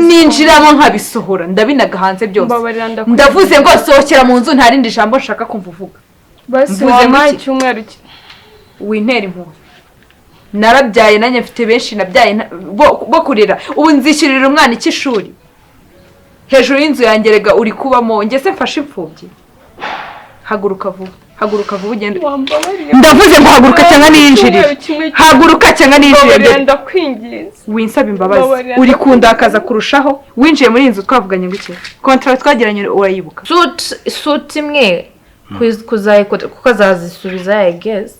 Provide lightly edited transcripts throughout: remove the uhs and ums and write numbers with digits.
ninjiramo nkabisohora ndabinaga hanze byose ndavuze ngo sohokera mu nzu ntarindi jambo nshaka kumva uvuga basi wampaye icyumweru wintera impuhwe narabyaye nanye mfite benshi nabyaye bo kurera ubu nzishyurira umwana ikishuri hejuru y'inzu yangerega uri kubamo ngese mfashe imfubyi haguruka vuba ugende ndavuze ngo haguruka cyangwa ninjirire haguruka cyangwa ninjirire ndakwinginze winsaba imbabazi uri kundakaza kurushaho winjiye muri inzu twavuganye ngo iki contract twagiranye urayibuka suit imwe kuzayikoda kuko azazisubiza I guess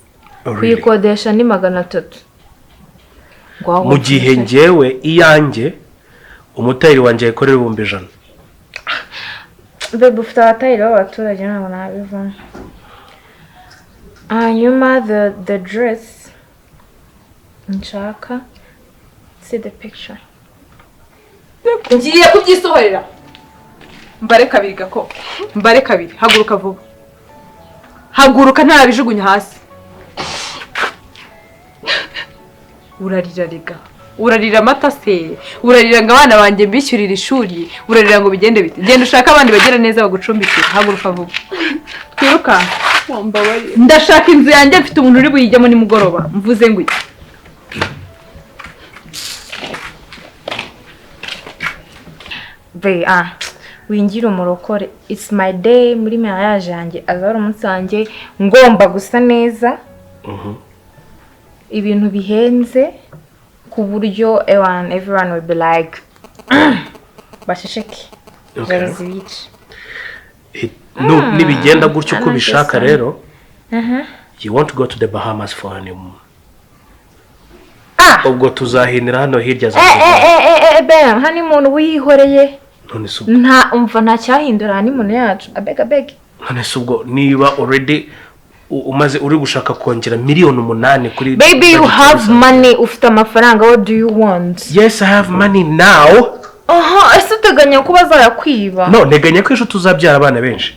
kuyikodesha ni 300 mu gihe ngewe iyanjye umutayiri wanjye yakorera 100 bebe ufite abatayiri b'abaturage ntabwo nabivamo hanyuma the dress nshaka see the picture ngiye kubyisohorera mbare kabiri haguruka vuba haguruka ntarabijugunya hasi urarira amata se urarira ngo abana banjye mbishyurira ishuri urarira ngo bigende bite genda ushaka abandi bagira neza bagucumbikira haguruka vuba twiruka ndashaka inzu yanjye mfite umuntu uri buyijyamo nimugoroba mvuze ngo iki wingira umurokore it's my day muri mariage yanjye azaba umunsi wanjye ngomba gusa neza ibintu bihenze ku buryo everyone will be like bashesheke jarizi bici nibigenda gutyo uko bishaka rero you want to go to the Bahamas for honeymoon ubwo tuzahinira hano hirya za bam honeymoon wihoreye none se nta cyahindura honeymoon yacu abeg none se ubwo niba already umaze uri gushaka kongera $8,000,000 kuri baby you have money ufite amafaranga what do you want yes I have money now ese uteganya kuba bazayakwiba no nteganya ko ejo tuzabyara abana benshi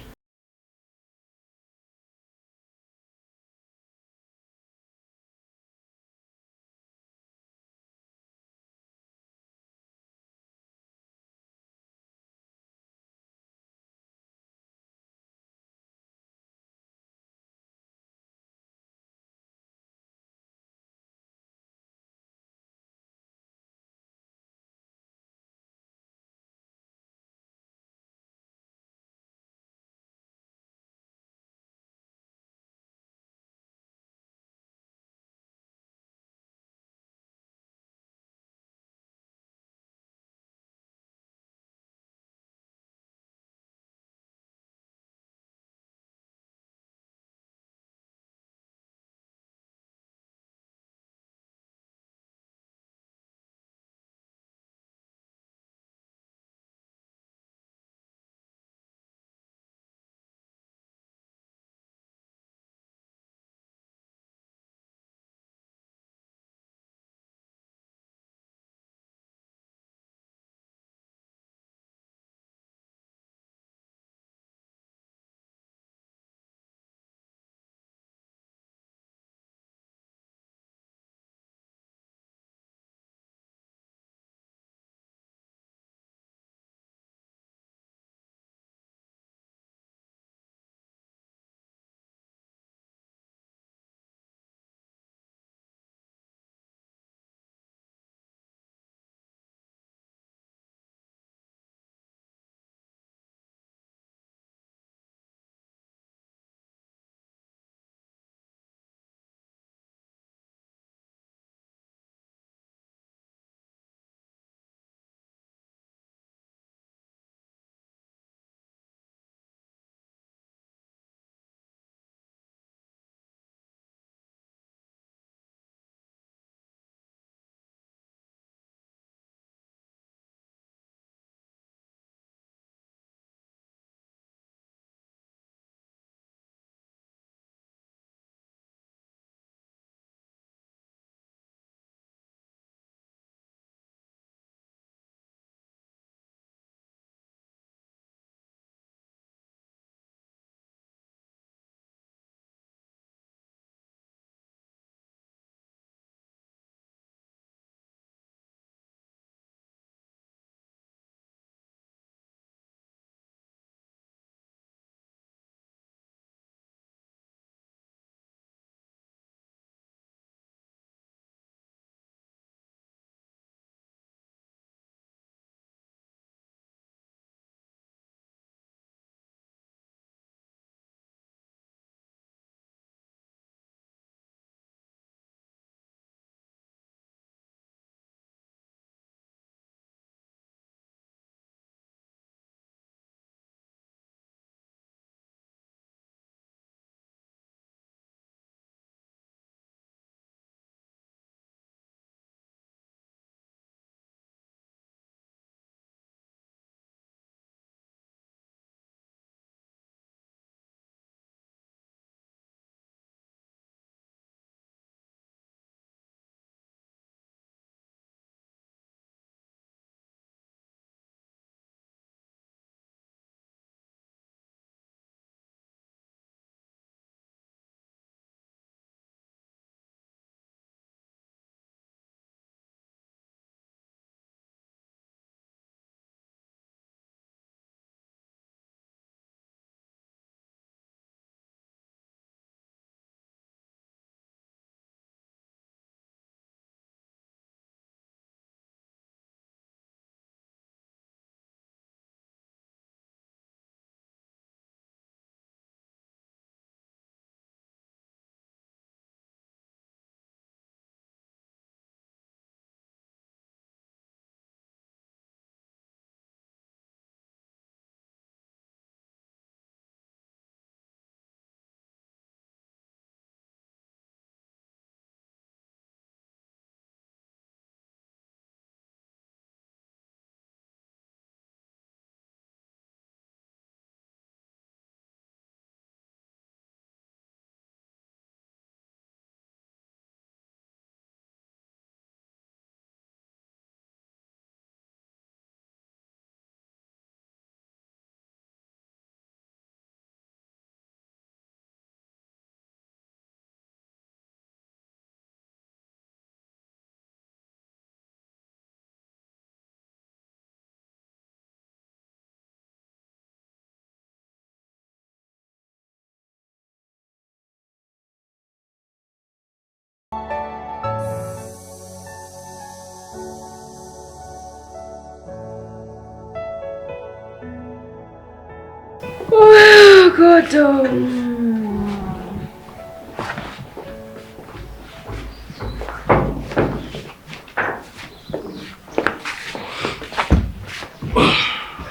God.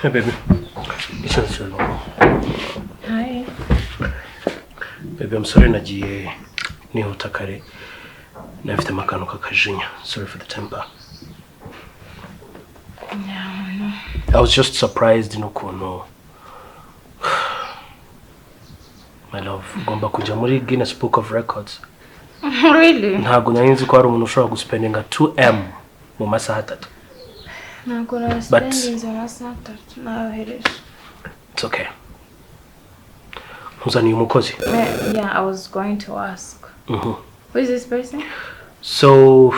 Hey baby. Chill. Hi. Baby, I'm sorry nagiye nihuta kare. Nafite amakano kakajinya. Sorry for the temper. No. I was just surprised n'ukuntu. My love, ugomba kujya muri Guinness Book of Records. Really? Ntabwo nari nzi ko hari umuntu ushobora guspendinga 2M mu masaha 3. Ntabwo naspendinze amasaha 3 nahereje. It's okay. Uzaniye umukozi? Yeah, I was going to ask. Who is this person? So,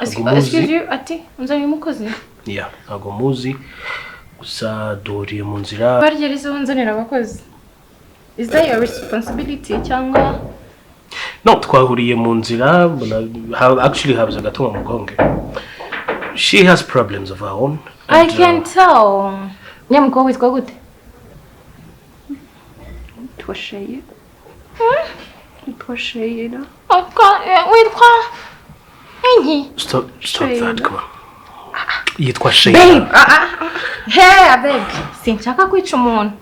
excuse you, ati, uzaniye umukozi? Yeah, ntabwo muzi. Gusa duhuriye mu nzira. Barigeze unzanira abakozi. Is that your responsibility cyangwa? No, twahuriye mu nzira, actually habuze gato mu mugonge. She has problems of her own. I can tell. Nyamukobwa witwa gute? Twasheye. Twasheye na. Witwa Enyi. Stop that, come on. Yitwa Shane. Babe, hey, babe. Sinshaka kwica umuntu.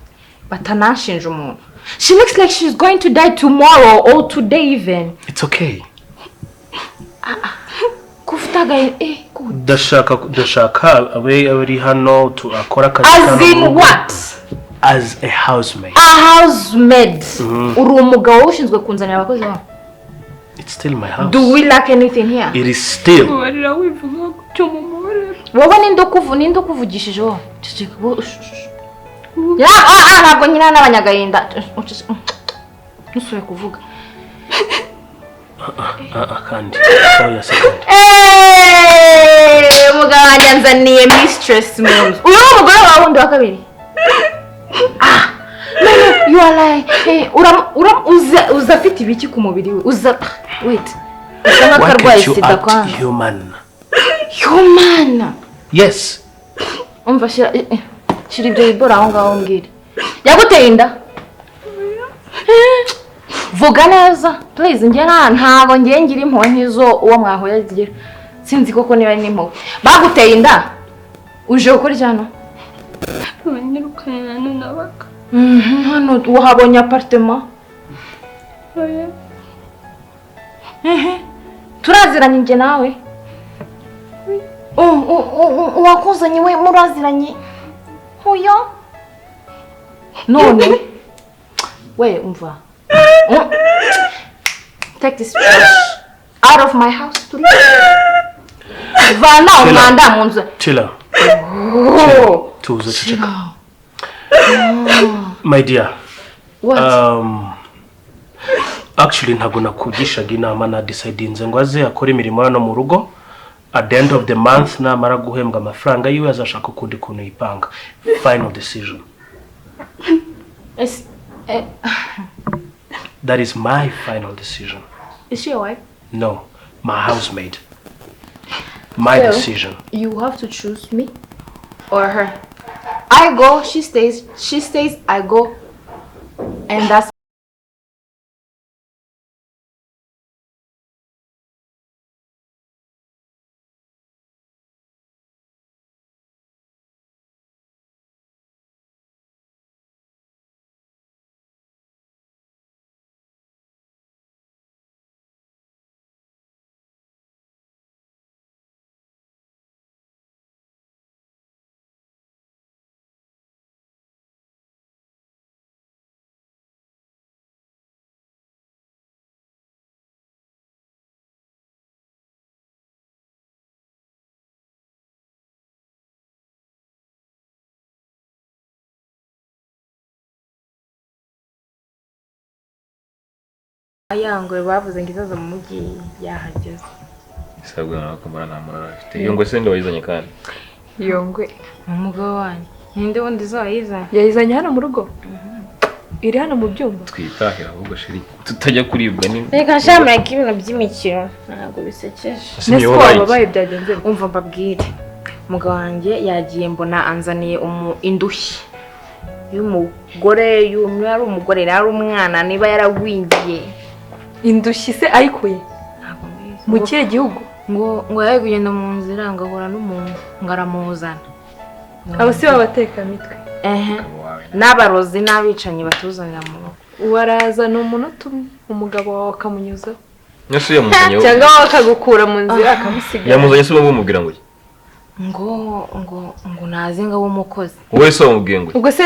Batananshinja umuntu. She looks like she's going to die tomorrow or today even. It's okay. Kufutaga Dashaka abari hano to akora akazi. As in what? As a housemaid. A housemaid. Uri umugabo ushinzwe kunzanira abakozi ba. It's still my house. Do we lack anything here? It is still. Warira wivuga cyo mu mubare. Wowe nindo kuvugishije wo. Ya ntabwo nyina n'abanyagahinda. Nusubire kuvuga. Kandi. Oya second. Umugabo wanyanzaniye mistress mu nzu. Uyu umugore wawe wundi wa kabiri. No, you are like, hey, uza afite ibiki ku mubiri we? Wait. Usa nk'akarwaye sida kwanza. Human. Yes. Umva shira ibyo bibora aho ngaho mbwira. Yaguteye inda? Vuga neza. Please njye ntabwo ngiye ngira impuhwe nk'izo uwo mwahoye agira. Sinzi koko niba ari n'impuhwe. Baguteye inda? Uje gukora cyano? Banyirukana n'abaka. Hano wahabonye apartment? Oya. Turaziranye njye nawe? Wakuzanye we muraziranye? Oya. None. We umva. Take this trash out of my house, please. Vana umwanda mu nzu. Chilla. Tuza chika. My dear. What? Actually ntabwo nakugishaga inama na decidinze ngo aze akora imirimo hano mu rugo. At the end of the month namara guhembwa amafaranga yiwe azashaka ukundi kuntu yipanga. Final decision. That is my final decision. Is she your wife? No, my housemaid. My decision. You have to choose me or her. I go, she stays, I go. And that's ayangwe bavuze ngo izaza mu mujyi yahageze. Sabwa nakomara namara afite. Iyo ngwe sende wayizanye kandi. Iyo ngwe Umugabo wanyu. Ninde wundi zayizanye? yayizanye hano mu rugo. Iri hano mu byumba. Twitahira ahubwo shiri. Tutajya kuribwa ni. Reka shamra ibintu by'imikino. Ntabwo bisekeje. Nese wabaye byagenze. Umva mbabwire. Umugabo wanjye yagiye mbona anzaniye indushyi. y'umugore y'umwari umugore ari umwana niba yaragwingiye indushyi se ayikuye mu kihe gihugu ngo yaje kugenda mu nzira ngahura n'umuntu ngaramuzana abo si babateka mitwe n'abarozi n'abicanyi batuzanira mu rugo waraza ni umuntu utumye umugabo wawe akamunyuzaho nyose yamuzanye cyangwa akagukura mu nzira akamusiga yamuzanye se bamubwira ngo ngo naze ngo umukozi wowe se wamubwiye ngo ubwo se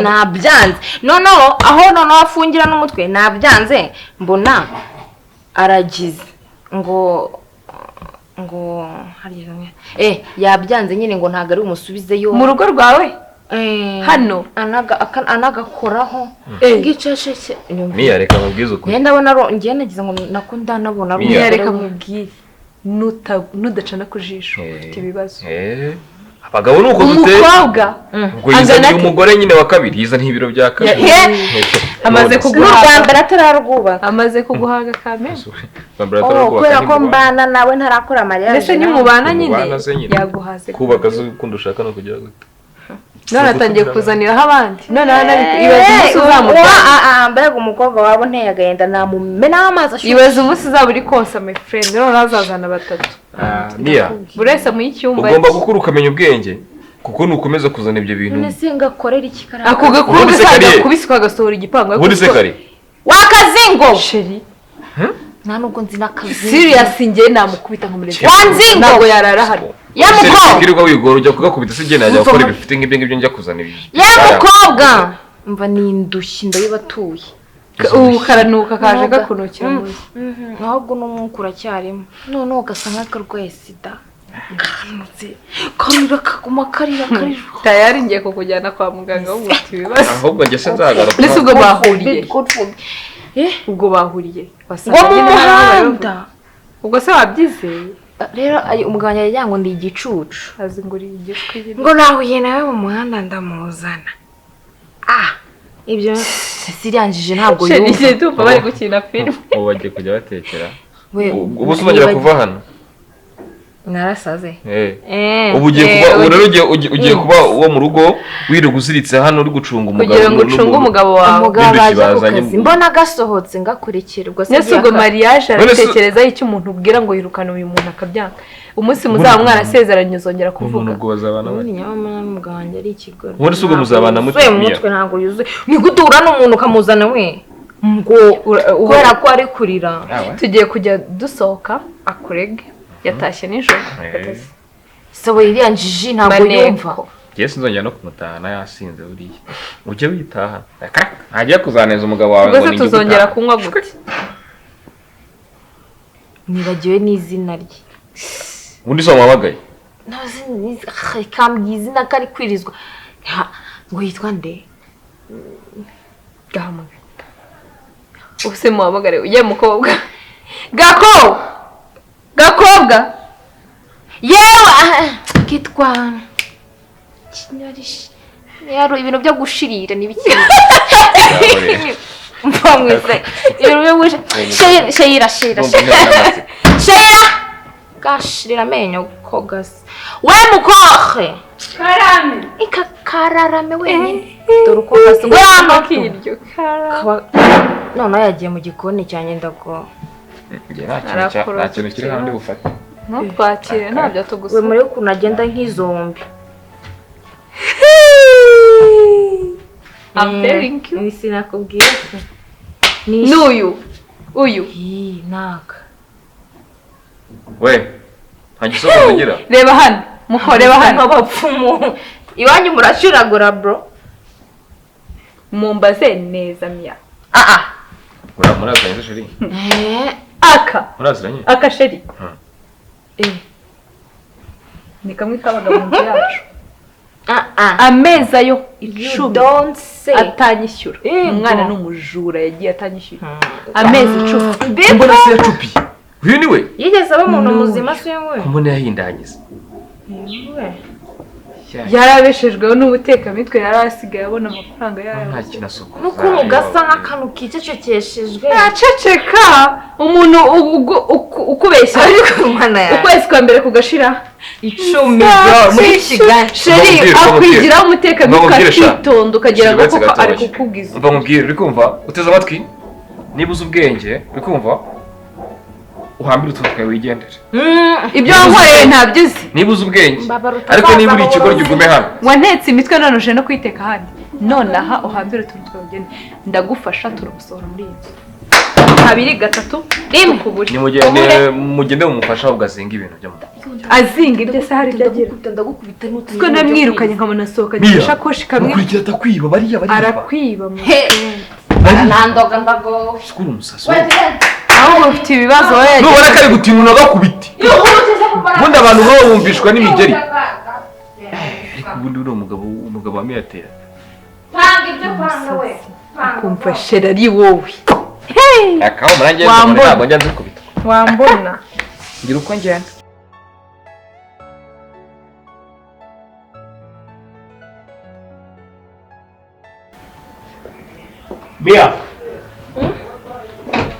nabyanze noneho aho noneho afungira n'umutwe nabyanze mbona aragize ngo yabyanze nyine ngo ntago ari umusubizeyo mu rugo rwawe hano anagakoraho ngiceceke Mia reka mubwize ukuri ndabona ngiye nagize ngo nakunda nabona Mia reka mubwire nudacana ku jisho ufite ibibazo abagabo nuko duteye umukobwa ubwo yizaniye umugore nyine wa kabiri yizaniye ibiro bya kabiri amaze kuguhaga atararwubaka amaze kuguhaga kamera kubera ko mbana nawe ntarakora mariage mbese nimubana nyine yaguhaze kubaka zo ukunda ushaka no kugira gute none atangiye kuzaniraho abandi none ibaza umunsi uzamubona mbega umukobwa wabo nteye agahinda namumenaho amazi ashyushye ibaza umunsi uzaba uri konsa my friend none azazana batatu Mia buri wese mu y'icyumba ugomba gukura ukamenya ubwenge kuko nukomeza kuzana ibyo bintu none se ngakorera iki karara ako gakuru gusaga kubiswa gasohora igipangu ubundi se kare wakazingo sheri nta nubwo nzi n'akazingo serious ngiye namukubita nkumureze wanzingo ntabwo yarara hano yamukobwa kirirwa wigora ujya kugakubita se genda ajya gukora ibifite nk'ibyo njya kuzana ibi yamukobwa mva nindushyi ndabibatuye ubu karanuka kaje gakunukira muzi ahubwo n'umwuka uracyarimo noneho ugasa nk'akarwaye sida kanutse karira kaguma karira tayari ngiye kukujyana kwa muganga w'umuti ibibazo ahubwo njye se nzagaruka nese ubwo bahuriye ubwo bahuriye ngo mu muhanda ubwo se wabyizeye rero umuganga yajyanye ngo ndi igicucu azi ngo uri igishwi ngo nahuye nawe mu muhanda ndamuzana ibyo siriyanjije ntabwo yumva sheri tumva bari gukina filime ubu bagiye kujya batekera ubu se umagira kuva hano narasaze ubu ugiye kuba uwo mu rugo wirirwa uziritse hano uri gucunga umugabo kugira ngo ucunge umugabo wawe umugabo ajya ku kazi mbona gasohotse ngakurikira ubwo se ubwo mariage aratekerezaho icyo umuntu ubwira ngo yirukane uyu muntu akabyanga umunsi muzaba mwarasezeranye uzongera kuvuga ubwo bazabana bari nyamara n'umugabo wanjye ari ikigoro ubundi se ubwo muzabana mutwe ntabwo yuzuye ni gutura n'umuntu ukamuzana we ngo kubera ko ari kurira tugiye kujya dusohoka akurege yatashye nijoro sabo iriya njiji ntabwo yumva Yesu nzongera no kumutahana yasinze buriya ujye witaha ntajya kuzaneza umugabo wawe ngo ninjye tuzongera kunywa gute nibagiwe n'izina rye ubundi se wamabagaye kambwiye izina kari kwirizwa ngo yitwa nde gahamagara ubuse muhamagare ujye mukobwa gakobwa yewe kitwa kinyarishi yaro ibintu byo gushirira nibiki mbamwese ibintu byo gushirira shira gashirira amenyo kogasi we mukohe karame kararame wenyine dore uko gasi ngo hano kiryo none yagiye mu gikoni cyanjye ndabwo nta kintu kiri hano ndi bufate ntutwakire ntabyo tugusaba we muri ukuntu agenda nk'izombi I'm telling you ni sinakubwiye n'uyu naka we nta gisobanuro ugira reba hano reba hano abapfumu iwanyu murashuragura bro mumbaze neza Mia muraziranye se sheri muraziranye sheri ni kamwe kabaga mu nzu yacu ameza yo 10 atanyishyura umwana n'umujura yagiye atanyishyura amezi 10 mbona se yacupiye uyu niwe yigeze aba umuntu muzima se we mbona yahindagiza yarabeshejweho n'ubutekamitwe yari asigaye abona amafaranga yayo. nta kintu asuku n'ukuntu ugasa nk'akantu kicecekeshejwe aceceka umuntu ukubeshya ukwezi kwa mbere kugashira 10 muri Kigali sheri akwigiraho umutekamitwe akitonda ukagira ngo koko ari kukubwiza. umva mubwire uri kumva uteze amatwi niba uzi ubwenge uri kumva uhambire utuntu twawe wigendere. Ibyo wankoreye ntabyo uzi. Niba uzi ubwenge ariko niba uri ikigo gigume hano wantetse imitwe none uje no kwiteka handi nonaha uhambire utuntu twawe ugende ndagufasha turagusohora muri iyi nzu 2 3 rimwe kuburi mugende mumufasha ugazinga ibintu byo azinga ibyo se hari ibyo agira ndagukubita n'utuntu ko namwirukanye nkamona sohoka gishakoshi kamwe ukurikira atakwiba bariya arakwiba mu nandoga ndago skuru umusaso aho ufite ibibazo wowe nubona kari gutinuna gakubiti ubundi abantu baba bumvishwa n'imigeri ariko ubundi uri umugabo wa miyatera panga ibyo panga we kumva shera ari wowe akaho murangiye ntabwo njya nzikubita wambona ngira uko ngenda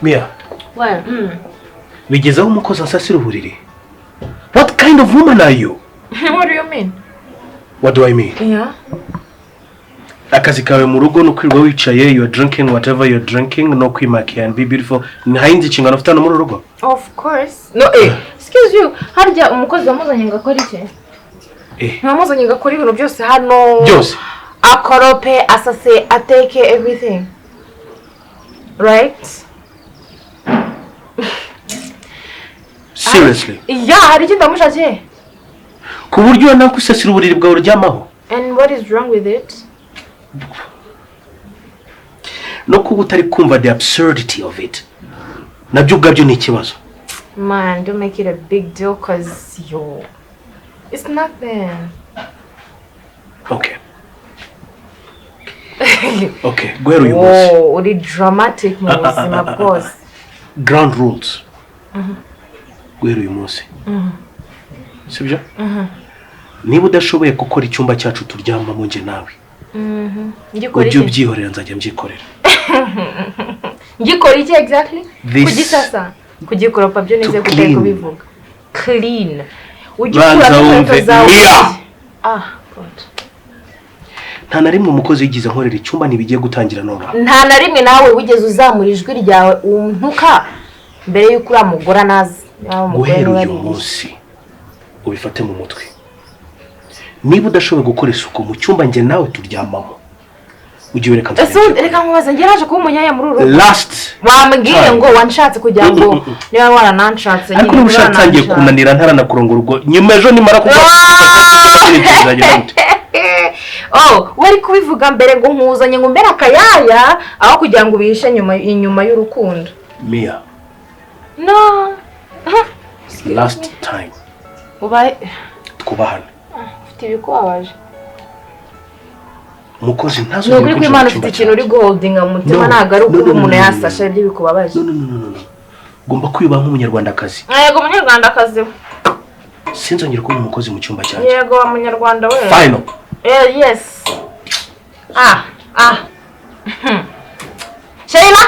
Mia well bigezeho umukozi asasira uburiri. What kind of woman are you? what do you mean? What do I mean? Yeah. Akazi kawe mu rugo no kwirwa wicaye you are drinking whatever you are drinking no kwimakiya and be beautiful. Ntayindi kingano ufite mu rugo? Of course. No excuse you. Harya umukozi wamuzanye ngakora iki? Wamuzanye ngakora ibintu byose hano. Byose. Akorope, asase, ateke everything. Right? Seriously? Yeah, hari ikindi ndamushakiye. Ku buryo nakusasira uburiri bwawe uryamaho. And what is wrong with it? No kuba utari kumva the absurdity of it. Nabyo ubwabyo ni ikibazo. Man, don't make it a big deal cause it's nothing. Okay. Okay, guhera uyu munsi. Oh, uri dramatic mu buzima bwose. Ground rules. Guhera uyu munsi. Sibyo? Niba udashoboye gukora icyumba cyacu turyamamo nje nawe. Ujye ubyihorera nzajya mbyikorera. Ngikora iki exactly? Kugisasa. Kugikoropa byo nize guteka bivuga. Clean. Ugikura inkweto zawe. God. Nta na rimwe umukozi yigize nkorera icyumba nibigiye gutangira none. Nta na rimwe nawe wigeze uzamura ijwi ryawe untuka mbere yuko uramugora nazi. Guhera uyu munsi ubifate mu mutwe. Niba udashoboye gukora isuku mu cyumba nge nawe turyamamo. Ugiye reka nzajya. Reka nkubaze nge naje kuba umunyaya muri uru. Last. Wambwiye ngo wanshatse kugira ngo niba warananshatse nyine. Ariko ushatangiye kunanira ntaranakurongora ubwo. Nyuma ejo nimara kuba wari kubivuga mbere ngo nkuzanye ngo mbere akayaya aho kugira ngo ubishe inyuma y'urukundo. Mia. No. Last time. Ubaye twubahana. Ufite ibikubabaje. Umukozi ntazo ni ukuri kw'Imana ufite ikintu uri guholdinga mu mutima ntago ari uko umuntu yasasha ibyo bikubabaje. No. Gomba kwiyubaha nk'umunyarwandakazi. Yego umunyarwandakazi. Sinzongera kuba umukozi mu cyumba cyanjye. Yego wa munyarwanda we. Final. Yes. Sheila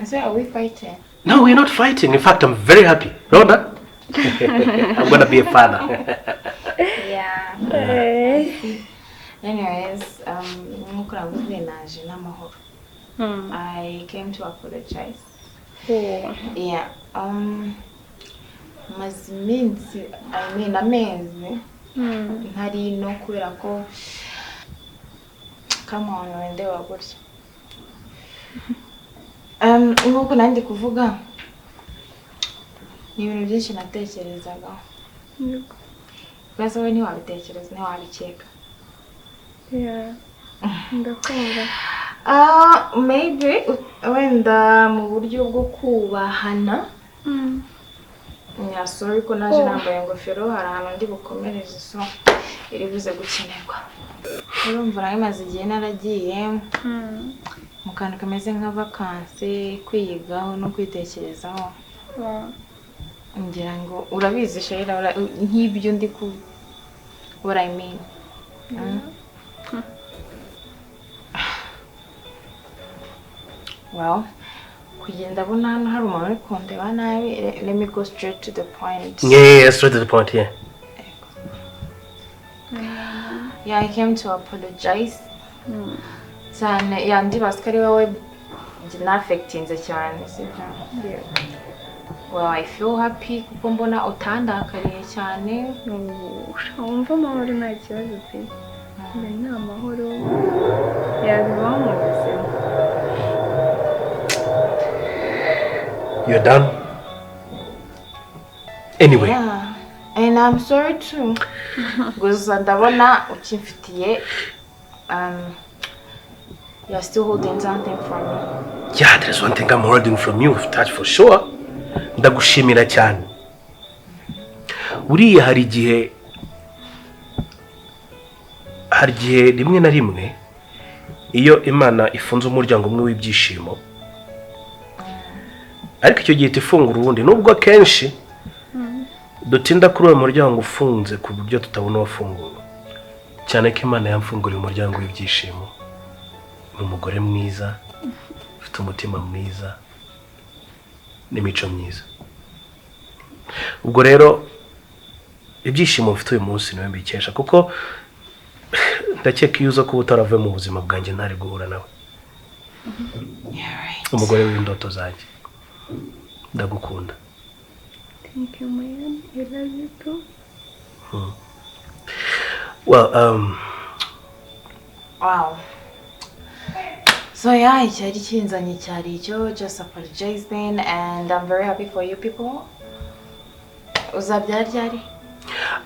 So are we fighting? No, we're not fighting. In fact, I'm very happy. Rhoda, I'm gonna be a father. Yeah. Anyways, nkuko navuze naje n'amahoro. I came to apologize. Yeah. Maze iminsi, amezi ntari no kubera ko come on wende wagutya. Nkuko nandi kuvuga ni ibintu byinshi natekerezaga. Basi wowe ntiwabitekereza ntiwabikeka. Yeah. Ndakumva. Maybe wenda mu buryo bwo kubahana. Yeah, sorry ko naje nambaye ingofero hari ahantu ndi bukomereze so iri buze gukenerwa. Urumva nawe maze igihe naragiye mu kantu kameze nka vacances kwigaho no kwitekerezaho. Ngira ngo urabizi Shaira nk'ibyo ndi ku what I mean. Well, kugenda abona hano hari umuntu uri kundeba nabi. Let me go straight to the point. Yeah, straight to the point, yeah. Yeah, I came to apologize. Cyane yandibaza ko ari wowe affectinze cyane sibyo. Well, I feel happy kuko mbona utandakariye cyane. Wumva amahoro nta kibazo pe. Ni amahoro. Yabibaho mu buzima. You're done? Anyway. Yeah. And I'm sorry too. Gusa ndabona ukimfitiye you're still holding something from me. Yeah, there's one thing I'm holding from you, that's for sure. Ndagushimira cyane. Uriya hari igihe rimwe na rimwe iyo Imana ifunze umuryango umwe w'ibyishimo ariko icyo gihe ifungura urundi nubwo kenshi dutinda kuri uwo muryango ufunze ku buryo tutabona wafunguwe cyane ko Imana yamfunguriye umuryango w'ibyishimo. Ni umugore mwiza ufite umutima mwiza n'imico myiza. Ubwo rero ibyishimo mfite uyu munsi niwe mbikesha kuko ndakeka iyo uza kuba utaravuye mu buzima bwanjye ntari guhura nawe. Umugore w'indoto zanjye. Ndagukunda. Thank you, man. I love you too. Well, Wow. So yeah, icyari kinzanye cyari icyo just apologizing and I'm very happy for you people. Uzabyara ryari?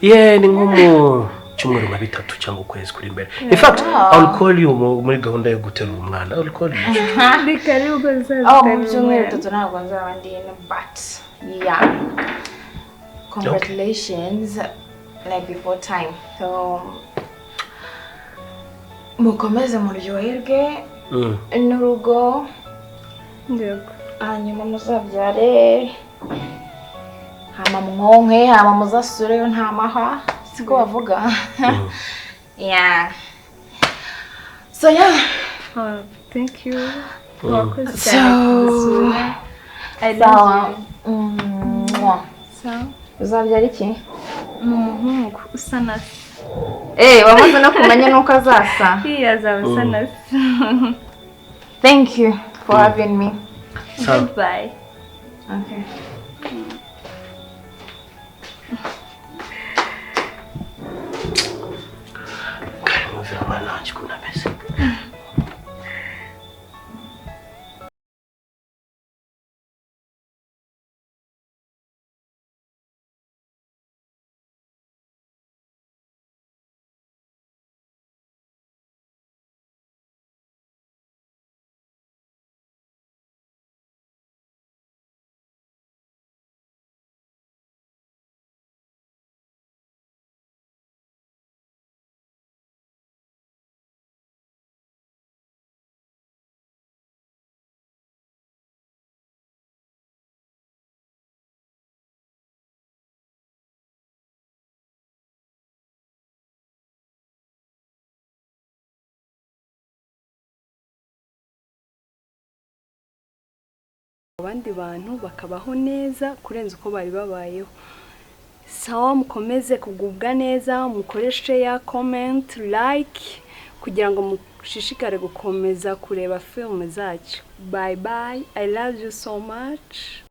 yeah, ni nko mu cyumweru nka 3 cyangwa ukwezi kuri imbere. In fact, I'll call you muri gahunda yo guterura umwana. I'll call you. Bikari ugoza. Mu cyumweru 3 ntabwo nzaba ndi but yeah. Congratulations like before time. So mukomeze muryoherwe n'urugo. Yego. Hanyuma muzabyare. Hama mwonke, hama muzasureyo nta mahwa. Siko bavuga. Yeah. So yeah. Thank you. So I love you. So uzabyara iki? umuhungu usa na se. Wamaze no kumenya nuko azasa. Azaba usa na se. Thank you for having me. Goodbye. Okay. Kari kuna pesa. abandi bantu bakabaho neza kurenza uko bari babayeho. Sawa, mukomeze kugubwa neza, mukoreshe ya comment, like kugira ngo mushishikare gukomeza kureba film zacu. Bye bye, I love you so much.